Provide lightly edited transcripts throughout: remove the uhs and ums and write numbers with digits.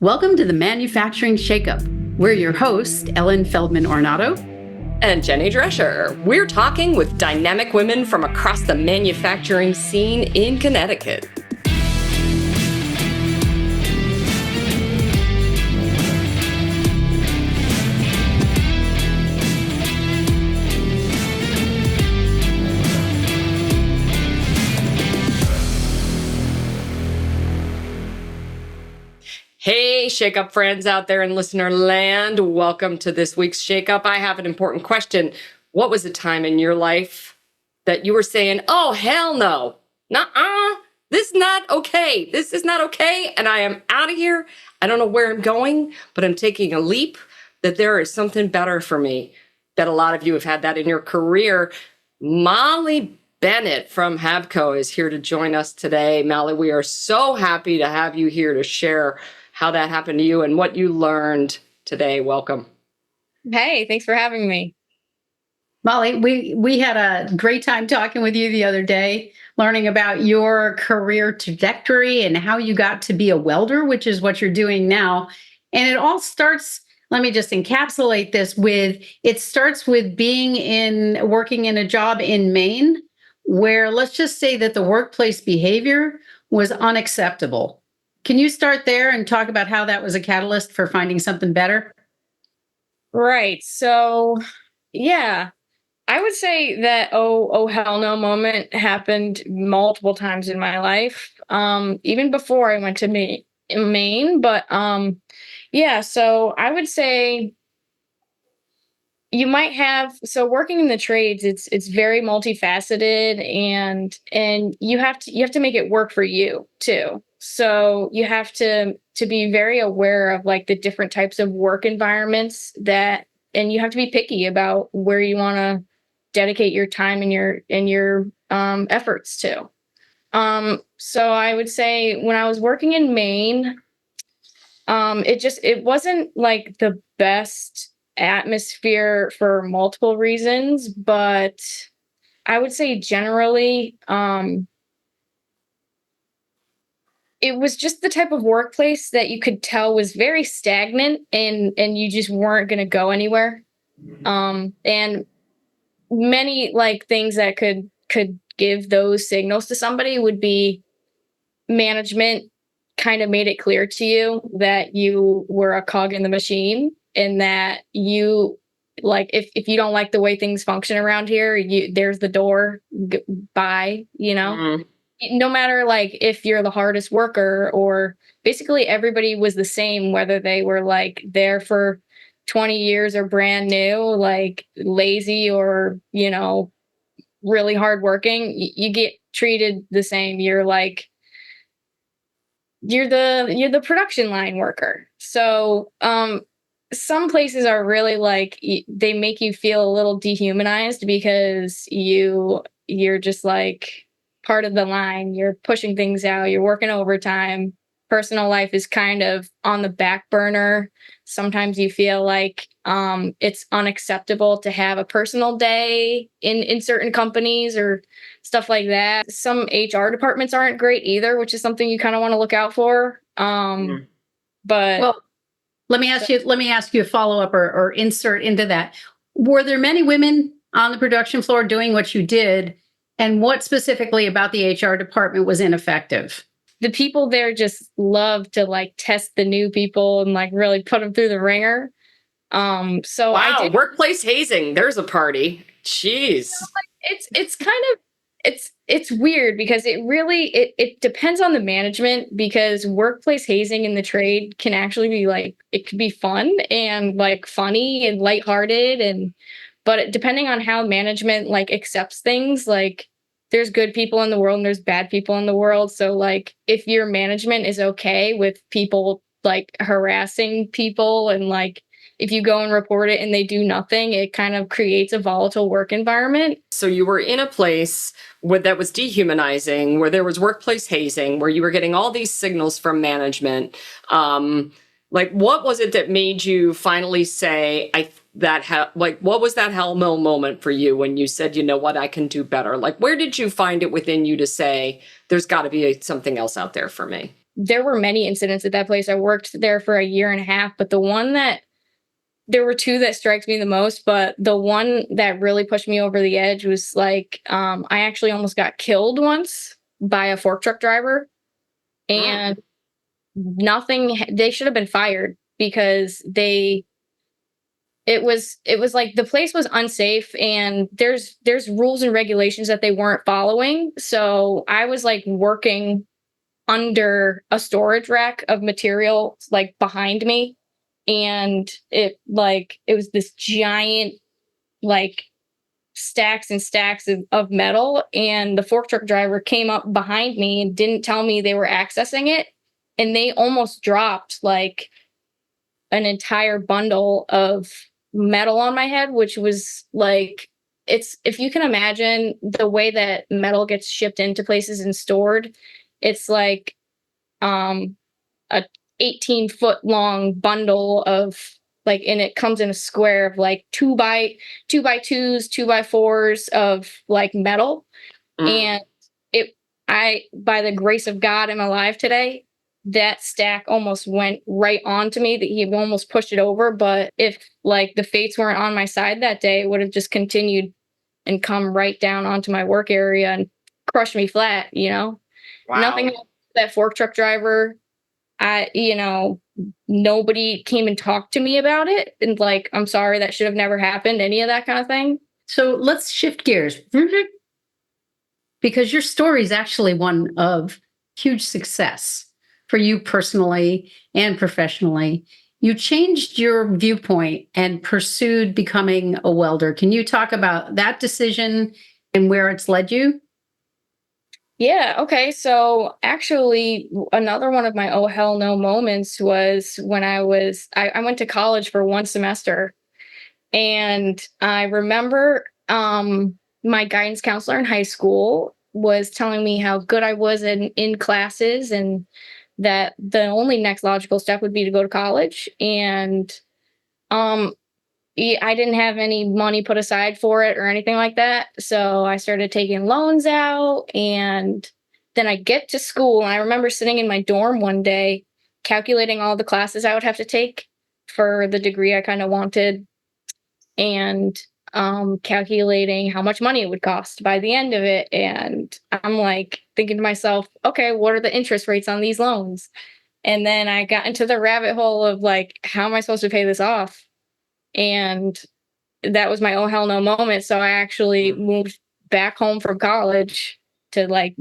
Welcome to the Manufacturing Shakeup. We're your hosts, Ellen Feldman-Ornato and Jenny Drescher. We're talking with dynamic women from across the manufacturing scene in Connecticut. Hey, Shakeup friends out there in listener land. Welcome to this week's Shakeup. I have an important question. What was a time in your life that you were saying, oh, hell no, nuh-uh, this is not okay. This is not okay, and I am out of here. I don't know where I'm going, but I'm taking a leap that there is something better for me. Bet a lot of you have had that in your career. Mollissa Bennett from HABCO is here to join us today. Molli, we are so happy to have you here to share how that happened to you and what you learned today. Welcome. Hey, thanks for having me. Molli, we had a great time talking with you the other day, learning about your career trajectory and how you got to be a welder, which is what you're doing now. And it all starts, let me just encapsulate this with, it starts with working in a job in Maine, where let's just say that the workplace behavior was unacceptable. Can you start there and talk about how that was a catalyst for finding something better? Right. So, yeah, I would say that oh hell no moment happened multiple times in my life, even before I went to Maine. But yeah, so I would say you might have, so working in the trades, it's very multifaceted, and you have to make it work for you too. So you have to be very aware of like the different types of work environments and you have to be picky about where you want to dedicate your time and your efforts to. So I would say when I was working in Maine, it wasn't like the best atmosphere for multiple reasons, but I would say generally, it was just the type of workplace that you could tell was very stagnant and you just weren't going to go anywhere. And many like things that could give those signals to somebody would be management kind of made it clear to you that you were a cog in the machine, and that you, like, if you don't like the way things function around here, there's the door, bye, no matter like if you're the hardest worker, or basically everybody was the same, whether they were like there for 20 years or brand new, like lazy or, really hardworking. You get treated the same. You're the production line worker. So, some places are really like, they make you feel a little dehumanized because you're just like part of the line. You're pushing things out. You're working overtime. Personal life is kind of on the back burner. Sometimes you feel like it's unacceptable to have a personal day in certain companies or stuff like that. Some HR departments aren't great either, which is something you kind of want to look out for. But well, let me ask you a follow-up or insert into that. Were there many women on the production floor doing what you did? And what specifically about the HR department was ineffective? The people there just love to like test the new people and like really put them through the ringer. So wow, workplace hazing. There's a party. Jeez. It's kind of, it's weird because it depends on the management, because workplace hazing in the trade can actually be like, it could be fun and like funny and lighthearted, but depending on how management like accepts things, like there's good people in the world and there's bad people in the world. So like if your management is okay with people like harassing people, and like if you go and report it and they do nothing, it kind of creates a volatile work environment. So you were in a place that was dehumanizing, where there was workplace hazing, where you were getting all these signals from management. Like, what was it that made you finally say, what was that hell no moment for you when you said, you know what, I can do better? Like, where did you find it within you to say, there's got to be something else out there for me? there were many incidents at that place. I worked there for a year and a half, but there were two that strikes me the most, but the one that really pushed me over the edge was like, I actually almost got killed once by a fork truck driver, and they should have been fired because it was like the place was unsafe, and there's rules and regulations that they weren't following. So I was like working under a storage rack of material like behind me, and it was this giant like stacks and stacks of metal, and the fork truck driver came up behind me and didn't tell me they were accessing it, and they almost dropped like an entire bundle of metal on my head, which was like, it's, if you can imagine the way that metal gets shipped into places and stored, it's like a 18-foot long bundle of like, and it comes in a square of like 2x2s, 2x4s of like metal. And by the grace of God, I'm alive today. That stack almost went right onto me, that he almost pushed it over. But if like the fates weren't on my side that day, it would have just continued and come right down onto my work area and crushed me flat, Wow. Nothing, that fork truck driver, nobody came and talked to me about it. And like, I'm sorry, that should have never happened, any of that kind of thing. So let's shift gears, because your story is actually one of huge success for you personally and professionally. You changed your viewpoint and pursued becoming a welder. Can you talk about that decision and where it's led you? Yeah. Okay. So actually, another one of my oh hell no moments was when I went to college for one semester, and I remember my guidance counselor in high school was telling me how good I was in classes, and that the only next logical step would be to go to college. And um, I didn't have any money put aside for it or anything like that. So I started taking loans out, and then I get to school, and I remember sitting in my dorm one day calculating all the classes I would have to take for the degree I kind of wanted, and calculating how much money it would cost by the end of it. And I'm like thinking to myself, okay, what are the interest rates on these loans? And then I got into the rabbit hole of like, how am I supposed to pay this off? And that was my oh hell no moment. So I actually moved back home from college to like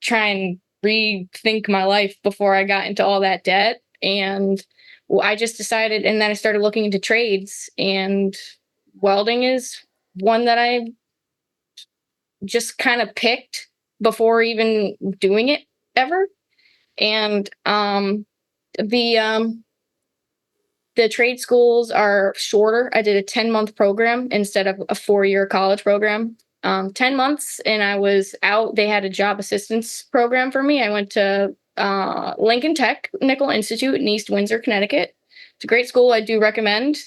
try and rethink my life before I got into all that debt. And I just decided, and then I started looking into trades, and welding is one that I just kind of picked before even doing it ever. And the trade schools are shorter. I did a 10-month program instead of a 4-year college program. 10 months, and I was out. They had a job assistance program for me. I went to Lincoln Technical Institute in East Windsor, Connecticut. It's a great school. I do recommend.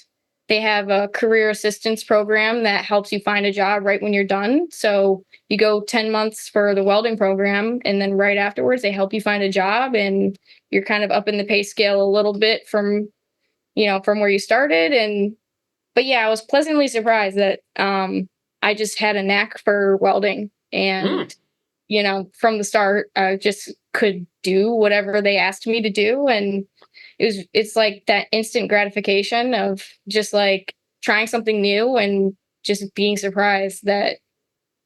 They have a career assistance program that helps you find a job right when you're done. So you go 10 months for the welding program, and then right afterwards, they help you find a job, and you're kind of up in the pay scale a little bit from where you started. But yeah, I was pleasantly surprised that I just had a knack for welding, and from the start, I just could do whatever they asked me to do. And it's like that instant gratification of just like trying something new and just being surprised that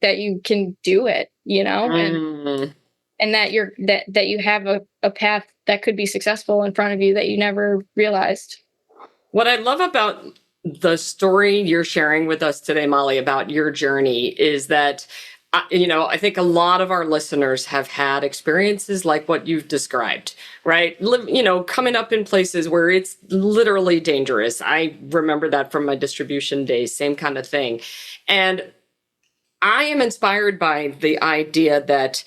you can do it, and that you have a path that could be successful in front of you that you never realized. What I love about the story you're sharing with us today, Molly, about your journey is that, I think a lot of our listeners have had experiences like what you've described, right? Coming up in places where it's literally dangerous. I remember that from my distribution days, same kind of thing. And I am inspired by the idea that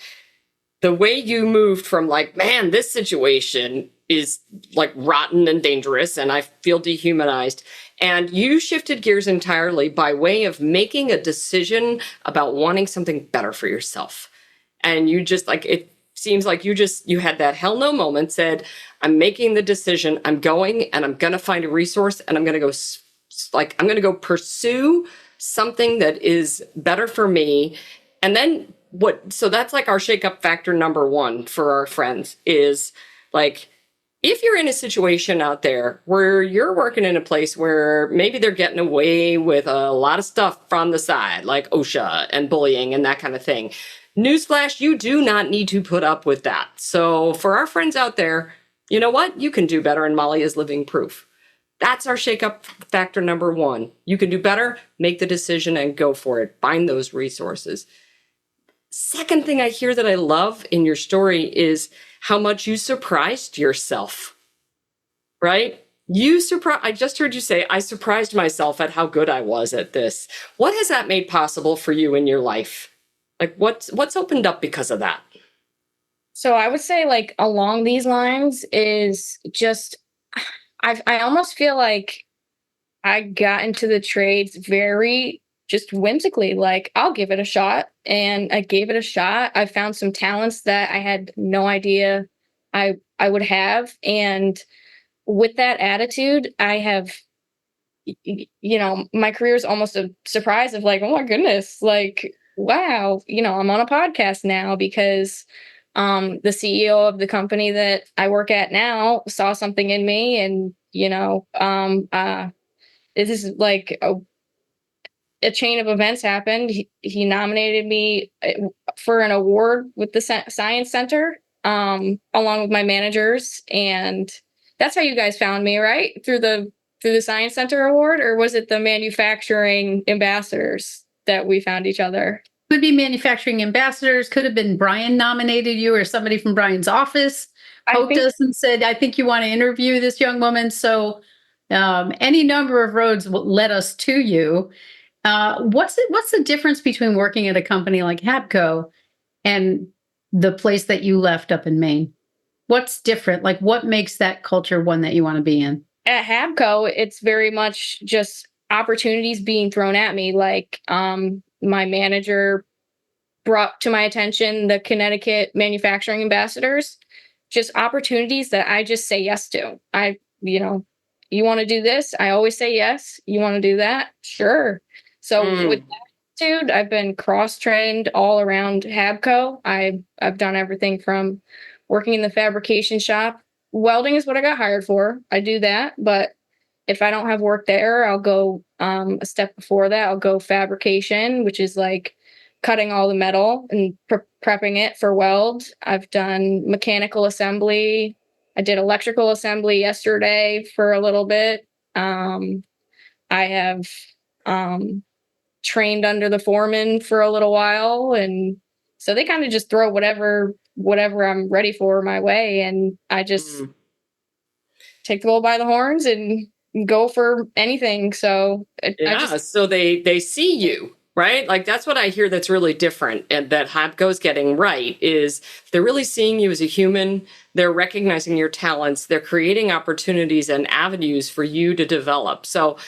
the way you moved from like, man, this situation is like rotten and dangerous and I feel dehumanized. And you shifted gears entirely by way of making a decision about wanting something better for yourself. And you just like, it seems like you had that hell no moment, said, I'm making the decision, I'm going and I'm going to find a resource and I'm going to go I'm going to go pursue something that is better for me. And then so that's like our shakeup factor number one for our friends is like, if you're in a situation out there where you're working in a place where maybe they're getting away with a lot of stuff from the side, like OSHA and bullying and that kind of thing, newsflash, you do not need to put up with that. So for our friends out there, you know what? You can do better, and Molli is living proof. That's our shakeup factor number one. You can do better, make the decision and go for it. Find those resources. Second thing I hear that I love in your story is how much you surprised yourself, right? I just heard you say, I surprised myself at how good I was at this. What has that made possible for you in your life? Like what's opened up because of that? So I would say like along these lines is just I almost feel like I got into the trades very just whimsically, like I'll give it a shot. And I gave it a shot. I found some talents that I had no idea I would have. And with that attitude, I have my career is almost a surprise of like, oh my goodness, like, wow, I'm on a podcast now because the CEO of the company that I work at now saw something in me and, this is like a chain of events happened. He nominated me for an award with the Science Center, along with my managers, and that's how you guys found me, right? Through the Science Center award, or was it the manufacturing ambassadors that we found each other? Could be manufacturing ambassadors. Could have been Brian nominated you, or somebody from Brian's office poked us and said, "I think you want to interview this young woman." So, any number of roads led us to you. What's the difference between working at a company like HABCO and the place that you left up in Maine? What's different? Like, what makes that culture one that you want to be in? At HABCO, it's very much just opportunities being thrown at me. Like, my manager brought to my attention the Connecticut manufacturing ambassadors, just opportunities that I just say yes to. You want to do this? I always say yes. You want to do that? Sure. So with that attitude, I've been cross-trained all around HABCO. I've done everything from working in the fabrication shop. Welding is what I got hired for. I do that, but if I don't have work there, I'll go a step before that. I'll go fabrication, which is like cutting all the metal and prepping it for weld. I've done mechanical assembly. I did electrical assembly yesterday for a little bit. I have trained under the foreman for a little while, and so they kind of just throw whatever I'm ready for my way, and I just take the bull by the horns and go for anything. So so they see you, right? Like that's what I hear that's really different and that HABCO's getting right is they're really seeing you as a human. They're recognizing your talents. They're creating opportunities and avenues for you to develop. So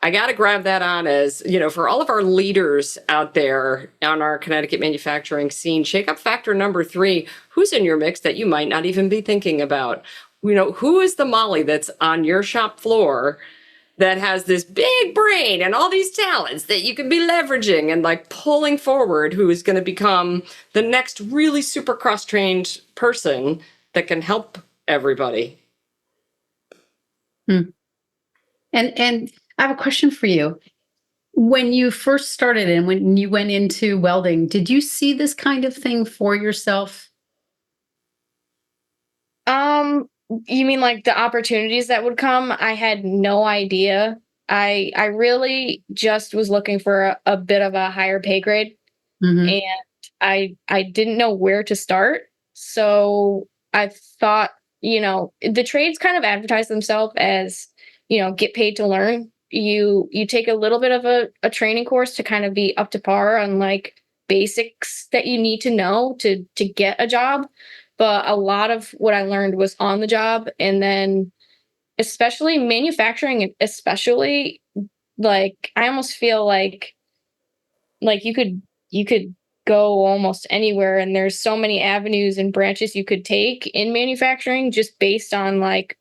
I got to grab that on as, for all of our leaders out there on our Connecticut manufacturing scene, shakeup factor number 3, who's in your mix that you might not even be thinking about? Who is the Molli that's on your shop floor that has this big brain and all these talents that you could be leveraging and like pulling forward, who is going to become the next really super cross-trained person that can help everybody? And I have a question for you. When you first started and when you went into welding, did you see this kind of thing for yourself? You mean like the opportunities that would come? I had no idea. I really just was looking for a bit of a higher pay grade, Mhm. and I didn't know where to start. So I thought, the trades kind of advertise themselves as, get paid to learn. You take a little bit of a training course to kind of be up to par on like basics that you need to know to get a job. But a lot of what I learned was on the job. And then especially manufacturing, especially like I almost feel like you could go almost anywhere. And there's so many avenues and branches you could take in manufacturing just based on like,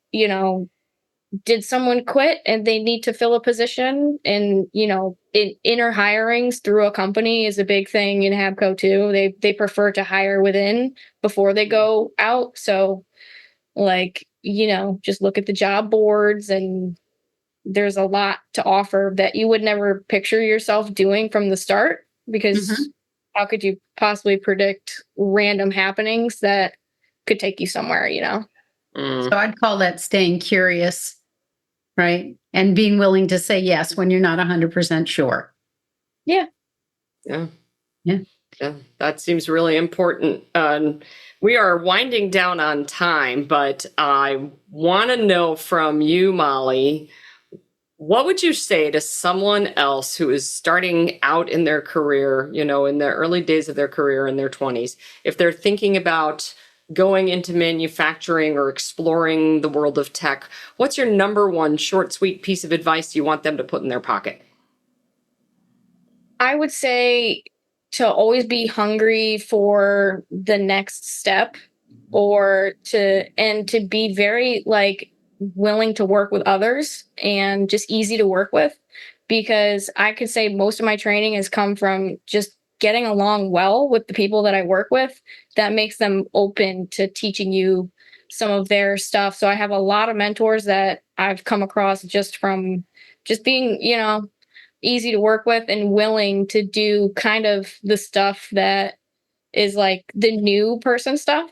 did someone quit and they need to fill a position? And, inner hirings through a company is a big thing in HABCO too. They prefer to hire within before they go out. So like, just look at the job boards, and there's a lot to offer that you would never picture yourself doing from the start, because how could you possibly predict random happenings that could take you somewhere, So I'd call that staying curious, right? And being willing to say yes when you're not 100% sure. Yeah. Yeah. Yeah. Yeah, that seems really important. We are winding down on time, but I want to know from you, Molli, what would you say to someone else who is starting out in their career, in the early days of their career in their 20s, if they're thinking about going into manufacturing or exploring the world of tech? What's your number one short, sweet piece of advice you want them to put in their pocket? I would say to always be hungry for the next step, or to be very like willing to work with others and just easy to work with, because I could say most of my training has come from just getting along well with the people that I work with. That makes them open to teaching you some of their stuff. So I have a lot of mentors that I've come across just from just being, easy to work with and willing to do kind of the stuff that is like the new person stuff.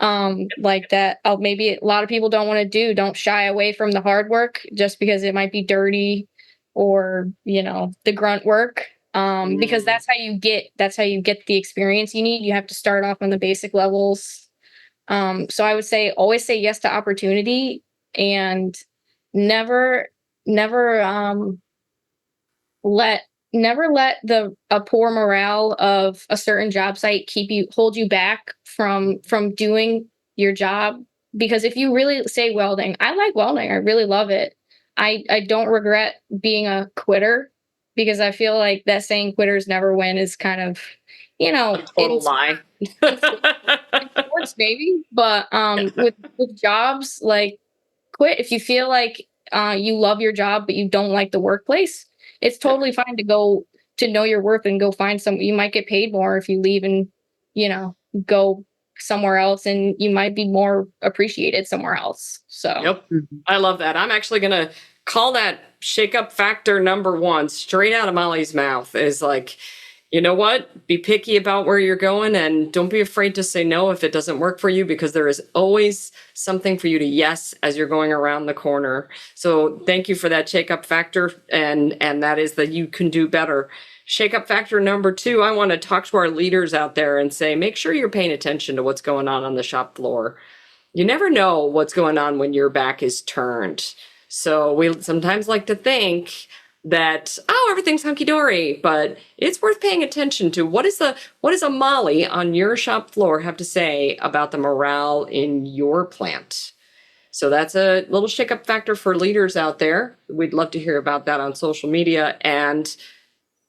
Like that maybe a lot of people don't want to do. Don't shy away from the hard work just because it might be dirty, or the grunt work. Because that's how you get the experience you need. You have to start off on the basic levels. So I would say always say yes to opportunity, and never let a poor morale of a certain job site hold you back from doing your job. Because if you really say welding, I like welding, I really love it. I don't regret being a quitter, because I feel like that saying quitters never win is kind of, A total lie. It works maybe, but with jobs, like, quit if you feel like you love your job but you don't like the workplace. It's totally fine to go to know your worth and go find some. You might get paid more if you leave and go somewhere else, and you might be more appreciated somewhere else. So Yep. I love that. I'm actually going to call that shake up factor number one straight out of Molli's mouth, is like, you know what? Be picky about where you're going, and don't be afraid to say no if it doesn't work for you, because there is always something for you to yes as you're going around the corner. So thank you for that shake up factor. And that is that you can do better. Shake up factor number two, I want to talk to our leaders out there and say, make sure you're paying attention to what's going on the shop floor. You never know what's going on when your back is turned. So we sometimes like to think that, everything's hunky-dory, but it's worth paying attention to. What is a Molli on your shop floor have to say about the morale in your plant? So that's a little shake-up factor for leaders out there. We'd love to hear about that on social media. And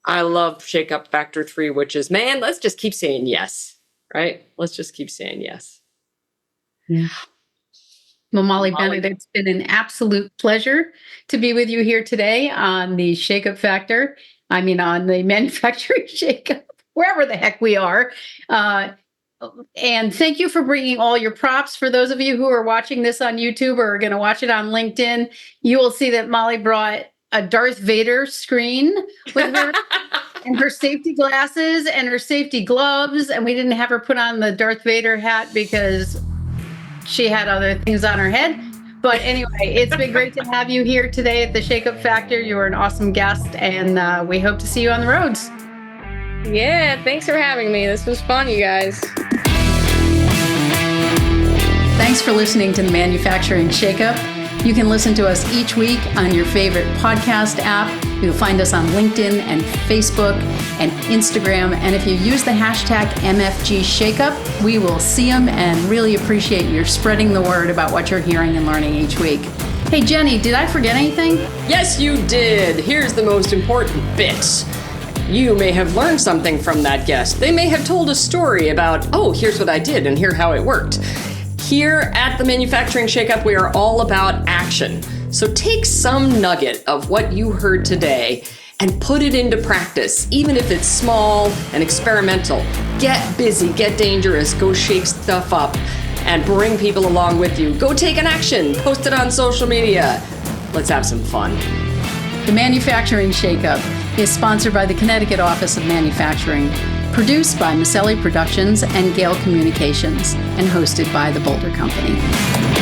I love shake-up factor 3, which is, man, let's just keep saying yes, right? Let's just keep saying yes. Yeah. Well, Mollissa Bennett, it's been an absolute pleasure to be with you here today on the Shake-Up Factor. I mean, on the manufacturing shake-up, wherever the heck we are. And thank you for bringing all your props. For those of you who are watching this on YouTube or are going to watch it on LinkedIn, you will see that Molli brought a Darth Vader screen with her and her safety glasses and her safety gloves. And we didn't have her put on the Darth Vader hat because she had other things on her head. But anyway, it's been great to have you here today at the Shake-Up Factor. You were an awesome guest, and we hope to see you on the roads. Yeah, thanks for having me. This was fun, you guys. Thanks for listening to the Manufacturing Shake-Up. You can listen to us each week on your favorite podcast app. You'll find us on LinkedIn and Facebook and Instagram. And if you use the hashtag MFG Shakeup, we will see them and really appreciate your spreading the word about what you're hearing and learning each week. Hey, Jenny, did I forget anything? Yes, you did. Here's the most important bit. You may have learned something from that guest. They may have told a story about, oh, here's what I did and here how it worked. Here at the Manufacturing Shakeup, we are all about action. So take some nugget of what you heard today and put it into practice, even if it's small and experimental. Get busy, get dangerous, go shake stuff up, and bring people along with you. Go take an action, post it on social media. Let's have some fun. The Manufacturing Shakeup is sponsored by the Connecticut Office of Manufacturing, produced by Moselli Productions and Gale Communications, and hosted by the Boulder Company.